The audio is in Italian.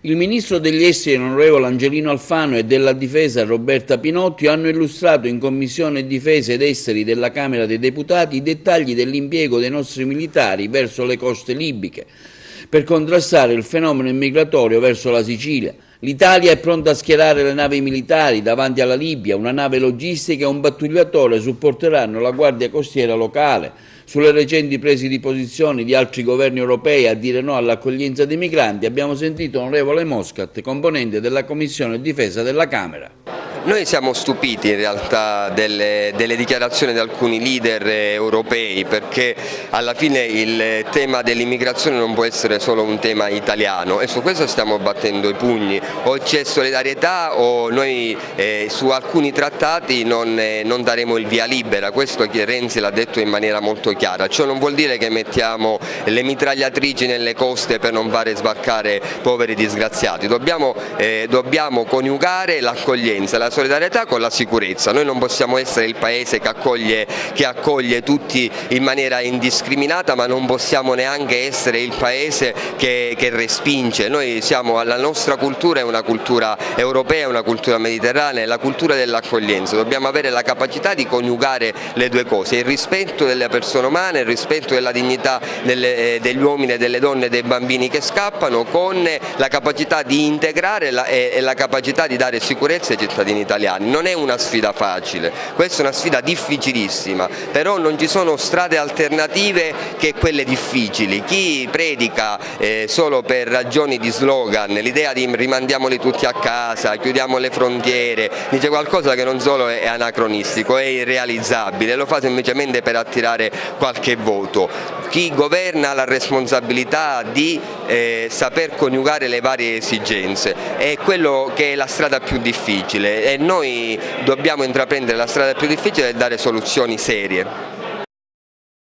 Il ministro degli esteri, onorevole Angelino Alfano, e della difesa Roberta Pinotti hanno illustrato in Commissione Difesa ed Esteri della Camera dei Deputati i dettagli dell'impiego dei nostri militari verso le coste libiche per contrastare il fenomeno immigratorio verso la Sicilia. L'Italia è pronta a schierare le navi militari davanti alla Libia, una nave logistica e un pattugliatore supporteranno la Guardia Costiera locale. Sulle recenti prese di posizione di altri governi europei a dire no all'accoglienza dei migranti abbiamo sentito onorevole Moscat, componente della Commissione Difesa della Camera. Noi siamo stupiti in realtà delle dichiarazioni di alcuni leader europei, perché alla fine il tema dell'immigrazione non può essere solo un tema italiano e su questo stiamo battendo i pugni. O c'è solidarietà o noi su alcuni trattati non daremo il via libera, questo Renzi l'ha detto in maniera molto chiara. Ciò non vuol dire che mettiamo le mitragliatrici nelle coste per non fare sbarcare poveri disgraziati, dobbiamo coniugare l'accoglienza, la solidarietà con la sicurezza. Noi non possiamo essere il paese che accoglie tutti in maniera indiscriminata, ma non possiamo neanche essere il paese che respinge. La nostra cultura è una cultura europea, una cultura mediterranea, è la cultura dell'accoglienza. Dobbiamo avere la capacità di coniugare le due cose, il rispetto delle persone umane, il rispetto della dignità degli uomini e delle donne e dei bambini che scappano, con la capacità di integrare e la capacità di dare sicurezza ai cittadini italiani. Non è una sfida facile, questa è una sfida difficilissima, però non ci sono strade alternative che quelle difficili. Chi predica solo per ragioni di slogan l'idea di rimandiamoli tutti a casa, chiudiamo le frontiere, dice qualcosa che non solo è anacronistico, è irrealizzabile, lo fa semplicemente per attirare qualche voto. Chi governa ha la responsabilità di saper coniugare le varie esigenze, è quello che è la strada più difficile e noi dobbiamo intraprendere la strada più difficile e dare soluzioni serie.